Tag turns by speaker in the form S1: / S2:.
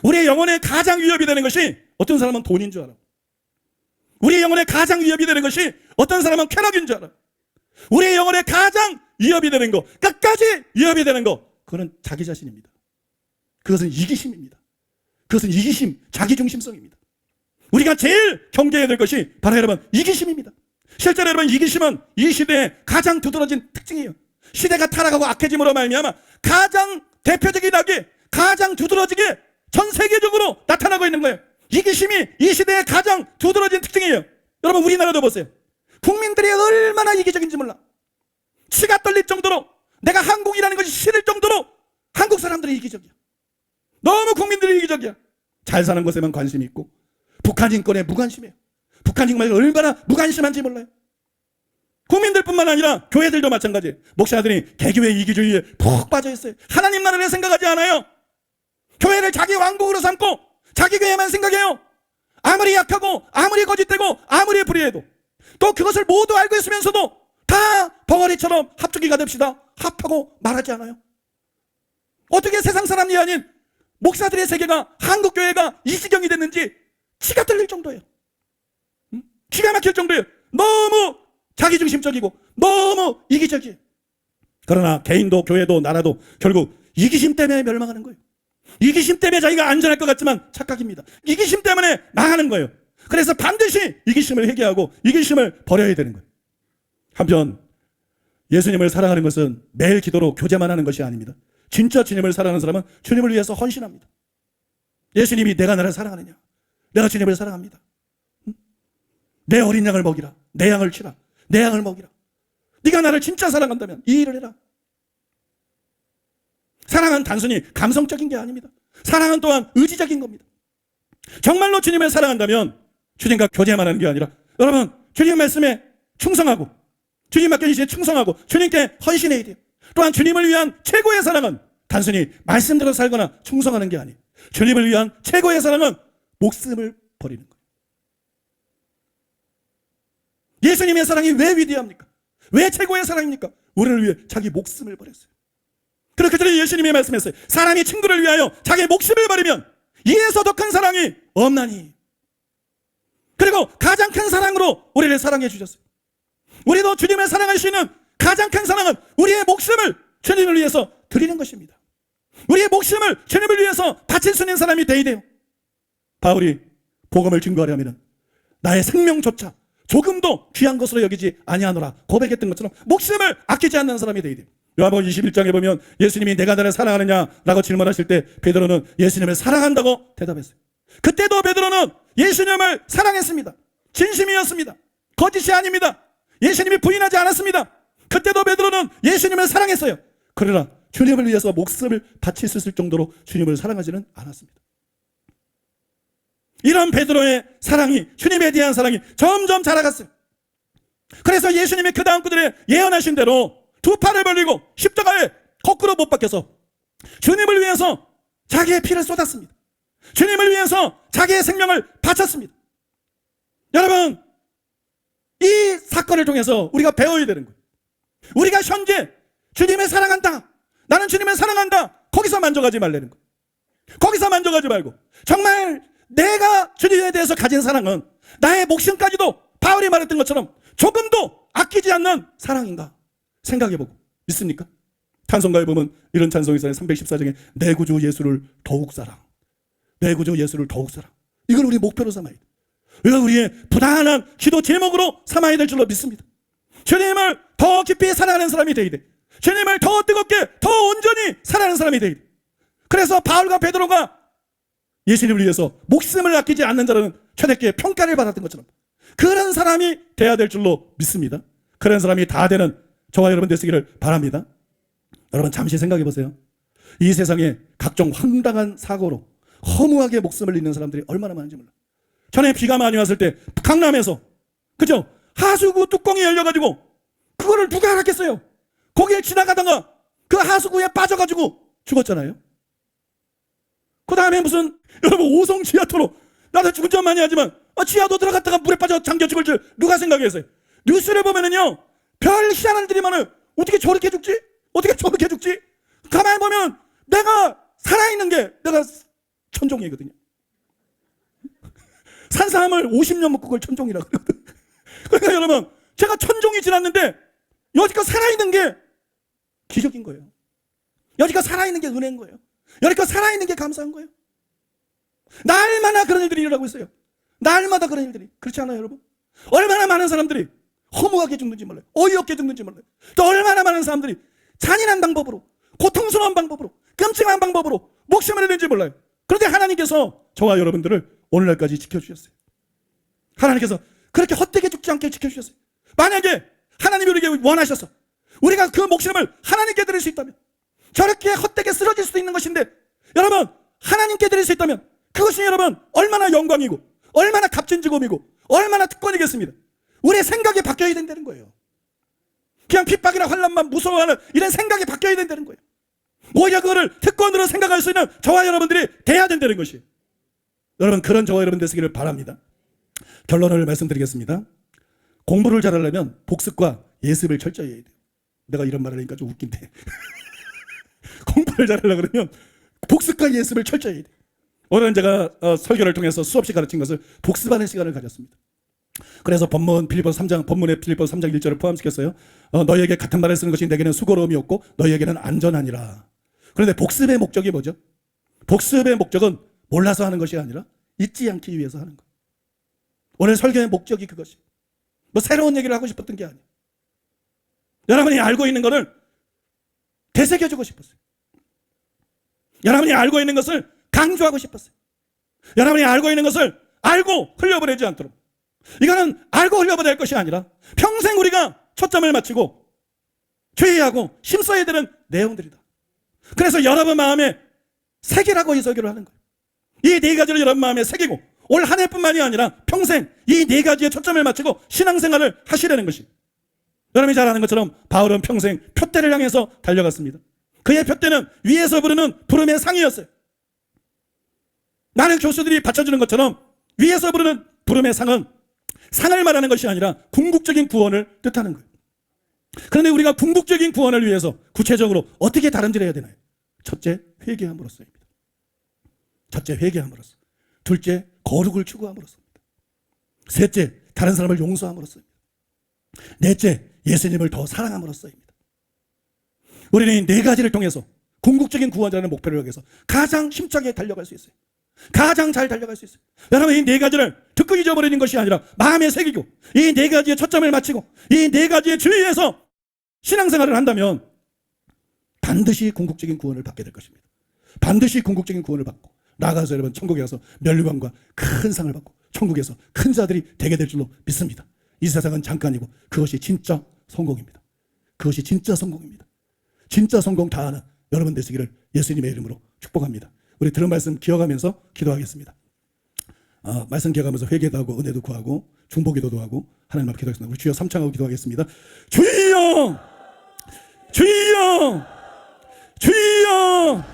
S1: 우리의 영혼에 가장 위협이 되는 것이 어떤 사람은 돈인 줄 알아. 우리의 영혼에 가장 위협이 되는 것이 어떤 사람은 쾌락인 줄 알아. 우리의 영혼에 가장 위협이 되는 거, 끝까지 위협이 되는 거, 그거는 자기 자신입니다. 그것은 이기심입니다. 그것은 이기심, 자기중심성입니다. 우리가 제일 경계해야 될 것이 바로 여러분 이기심입니다. 실제로 여러분 이기심은 이 시대의 가장 두드러진 특징이에요. 시대가 타락하고 악해짐으로 말미암아 가장 대표적인 악이 가장 두드러지게 전 세계적으로 나타나고 있는 거예요. 이기심이 이 시대의 가장 두드러진 특징이에요. 여러분 우리나라도 보세요. 국민들이 얼마나 이기적인지 몰라. 치가 떨릴 정도로, 내가 한국이라는 것이 싫을 정도로 한국 사람들이 이기적이야. 너무 국민들이 이기적이야. 잘 사는 것에만 관심이 있고 북한 인권에 무관심해요. 북한 정말 얼마나 무관심한지 몰라요. 국민들뿐만 아니라 교회들도 마찬가지예요. 목사들이 개교의 이기주의에 푹 빠져있어요. 하나님 나라를 생각하지 않아요. 교회를 자기 왕국으로 삼고 자기 교회만 생각해요. 아무리 약하고 아무리 거짓되고 아무리 불의해도 또 그것을 모두 알고 있으면서도 다 벙어리처럼 합주기가 됩시다. 합하고 말하지 않아요. 어떻게 세상 사람이 아닌 목사들의 세계가, 한국 교회가 이 지경이 됐는지 치가 떨릴 정도예요. 기가 막힐 정도예요. 너무 자기중심적이고 너무 이기적이에요. 그러나 개인도 교회도 나라도 결국 이기심 때문에 멸망하는 거예요. 이기심 때문에 자기가 안전할 것 같지만 착각입니다. 이기심 때문에 망하는 거예요. 그래서 반드시 이기심을 회개하고 이기심을 버려야 되는 거예요. 한편 예수님을 사랑하는 것은 매일 기도로 교제만 하는 것이 아닙니다. 진짜 주님을 사랑하는 사람은 주님을 위해서 헌신합니다. 예수님이 내가 나를 사랑하느냐? 내가 주님을 사랑합니다. 내 어린 양을 먹이라. 내 양을 치라. 내 양을 먹이라. 네가 나를 진짜 사랑한다면 이 일을 해라. 사랑은 단순히 감성적인 게 아닙니다. 사랑은 또한 의지적인 겁니다. 정말로 주님을 사랑한다면 주님과 교제만 하는 게 아니라 여러분 주님 말씀에 충성하고 주님 맡겨주시에 충성하고 주님께 헌신해야 돼요. 또한 주님을 위한 최고의 사랑은 단순히 말씀대로 살거나 충성하는 게 아니에요. 주님을 위한 최고의 사랑은 목숨을 버리는 거예요. 예수님의 사랑이 왜 위대합니까? 왜 최고의 사랑입니까? 우리를 위해 자기 목숨을 버렸어요. 그렇기 때문에 예수님이 말씀했어요. 사람이 친구를 위하여 자기 목숨을 버리면 이에서 더 큰 사랑이 없나니. 그리고 가장 큰 사랑으로 우리를 사랑해 주셨어요. 우리도 주님을 사랑할 수 있는 가장 큰 사랑은 우리의 목숨을 주님을 위해서 드리는 것입니다. 우리의 목숨을 주님을 위해서 바칠 수 있는 사람이 되어야 돼요. 바울이 복음을 증거하려면 나의 생명조차 조금도 귀한 것으로 여기지 아니하노라 고백했던 것처럼 목숨을 아끼지 않는 사람이 되어야 돼요. 요한복음 21장에 보면 예수님이 내가 나를 사랑하느냐라고 질문하실 때 베드로는 예수님을 사랑한다고 대답했어요. 그때도 베드로는 예수님을 사랑했습니다. 진심이었습니다. 거짓이 아닙니다. 예수님이 부인하지 않았습니다. 그때도 베드로는 예수님을 사랑했어요. 그러나 주님을 위해서 목숨을 바칠 수 있을 정도로 주님을 사랑하지는 않았습니다. 이런 베드로의 사랑이, 주님에 대한 사랑이 점점 자라갔어요. 그래서 예수님이 그 다음 구절에 예언하신 대로 두 팔을 벌리고 십자가에 거꾸로 못 박혀서 주님을 위해서 자기의 피를 쏟았습니다. 주님을 위해서 자기의 생명을 바쳤습니다. 여러분, 이 사건을 통해서 우리가 배워야 되는 거예요. 우리가 현재 주님을 사랑한다, 나는 주님을 사랑한다, 거기서 만족하지 말라는 거예요. 거기서 만족하지 말고 정말 내가 주님에 대해서 가진 사랑은 나의 목숨까지도 바울이 말했던 것처럼 조금도 아끼지 않는 사랑인가 생각해보고 믿습니까? 찬송가에 보면 이런 찬송이 있어요. 314장에 내 구주 예수를 더욱 사랑, 내 구주 예수를 더욱 사랑. 이걸 우리 목표로 삼아야 돼. 이걸 우리의 부단한 기도 제목으로 삼아야 될 줄로 믿습니다. 주님을 더 깊이 사랑하는 사람이 되어야 돼. 주님을 더 뜨겁게, 더 온전히 사랑하는 사람이 되어야 돼. 그래서 바울과 베드로가 예수님을 위해서 목숨을 아끼지 않는 자라는 초대교회의 평가를 받았던 것처럼 그런 사람이 돼야 될 줄로 믿습니다. 그런 사람이 다 되는 저와 여러분 되시기를 바랍니다. 여러분 잠시 생각해 보세요. 이 세상에 각종 황당한 사고로 허무하게 목숨을 잃는 사람들이 얼마나 많은지 몰라. 전에 비가 많이 왔을 때 강남에서 그죠? 하수구 뚜껑이 열려가지고 그거를 누가 알았겠어요? 거기를 지나가다가 그 하수구에 빠져가지고 죽었잖아요. 그 다음에 무슨 여러분 5성 지하도로, 나도 운전 많이 하지만 지하도 들어갔다가 물에 빠져 잠겨 죽을 줄 누가 생각했어요? 뉴스를 보면은요 별 희한한 일이 많아요. 어떻게 저렇게 죽지? 어떻게 저렇게 죽지? 가만히 보면 내가 살아있는 게 내가 천종이거든요. 산 사람을 50년 먹고 그걸 천종이라고 그러거든요. 그러니까 여러분, 제가 천종이 지났는데 여지껏 살아있는 게 기적인 거예요. 여지껏 살아있는 게 은혜인 거예요. 여지껏 살아있는 게 감사한 거예요. 날마다 그런 일들이 일어나고 있어요. 날마다 그런 일들이. 그렇지 않아요, 여러분? 얼마나 많은 사람들이 허무하게 죽는지 몰라요. 어이없게 죽는지 몰라요. 또 얼마나 많은 사람들이 잔인한 방법으로, 고통스러운 방법으로, 끔찍한 방법으로 목숨을 잃는지 몰라요. 그런데 하나님께서 저와 여러분들을 오늘날까지 지켜주셨어요. 하나님께서 그렇게 헛되게 죽지 않게 지켜주셨어요. 만약에 하나님이 우리에게 원하셔서 우리가 그 목숨을 하나님께 드릴 수 있다면, 저렇게 헛되게 쓰러질 수도 있는 것인데 여러분, 하나님께 드릴 수 있다면 그것이 여러분 얼마나 영광이고 얼마나 값진직업이고 얼마나 특권이겠습니다. 우리의 생각이 바뀌어야 된다는 거예요. 그냥 핍박이나 환난만 무서워하는 이런 생각이 바뀌어야 된다는 거예요. 오히려 그거를 특권으로 생각할 수 있는 저와 여러분들이 돼야 된다는 것이에요. 여러분, 그런 저와 여러분 되시기를 바랍니다. 결론을 말씀드리겠습니다. 공부를 잘하려면 복습과 예습을 철저히 해야 돼요. 내가 이런 말을 하니까 좀 웃긴데 공부를 잘하려고 그러면 복습과 예습을 철저히 해야 돼요. 오늘은 제가 설교를 통해서 수없이 가르친 것을 복습하는 시간을 가졌습니다. 그래서 본문에 빌립보서 3장 1절을 포함시켰어요. 너희에게 같은 말을 쓰는 것이 내게는 수고로움이 없고 너희에게는 안전하니라. 그런데 복습의 목적이 뭐죠? 복습의 목적은 몰라서 하는 것이 아니라 잊지 않기 위해서 하는 것. 오늘 설교의 목적이 그것이. 뭐 새로운 얘기를 하고 싶었던 게 아니에요. 여러분이 알고 있는 것을 되새겨주고 싶었어요. 여러분이 알고 있는 것을 강조하고 싶었어요. 여러분이 알고 있는 것을 알고 흘려보내지 않도록. 이거는 알고 흘려보낼 것이 아니라 평생 우리가 초점을 맞추고 주의하고 힘써야 되는 내용들이다. 그래서 여러분 마음에 새기라고 이 설교를 하는 거예요. 이 네 가지를 여러분 마음에 새기고 올 한 해뿐만이 아니라 평생 이 네 가지에 초점을 맞추고 신앙생활을 하시려는 것이. 여러분이 잘 아는 것처럼 바울은 평생 표대를 향해서 달려갔습니다. 그의 표대는 위에서 부르는 부름의 상이었어요. 많은 교수들이 받쳐주는 것처럼 위에서 부르는 부름의 상은 상을 말하는 것이 아니라 궁극적인 구원을 뜻하는 거예요. 그런데 우리가 궁극적인 구원을 위해서 구체적으로 어떻게 다름질해야 되나요? 첫째, 회개함으로써입니다. 첫째, 회개함으로써. 둘째, 거룩을 추구함으로써입니다. 셋째, 다른 사람을 용서함으로써입니다. 넷째, 예수님을 더 사랑함으로써입니다. 우리는 이 네 가지를 통해서 궁극적인 구원이라는 목표를 위해서 가장 힘차게 달려갈 수 있어요. 가장 잘 달려갈 수 있어요. 여러분, 이 네 가지를 듣고 잊어버리는 것이 아니라 마음에 새기고 이 네 가지에 초점을 맞추고 이 네 가지에 주의해서 신앙생활을 한다면 반드시 궁극적인 구원을 받게 될 것입니다. 반드시 궁극적인 구원을 받고 나가서 여러분 천국에 가서 멸류관과 큰 상을 받고 천국에서 큰 자들이 되게 될 줄로 믿습니다. 이 세상은 잠깐이고 그것이 진짜 성공입니다. 그것이 진짜 성공입니다. 진짜 성공 다 하는 여러분 되시기를 예수님의 이름으로 축복합니다. 우리 들은 말씀 기억하면서 기도하겠습니다. 말씀 기억하면서 회개도 하고 은혜도 구하고 중보기도도 하고 하나님 앞에 기도하겠습니다. 우리 주여 삼창하고 기도하겠습니다. 주여! 주여! 주여!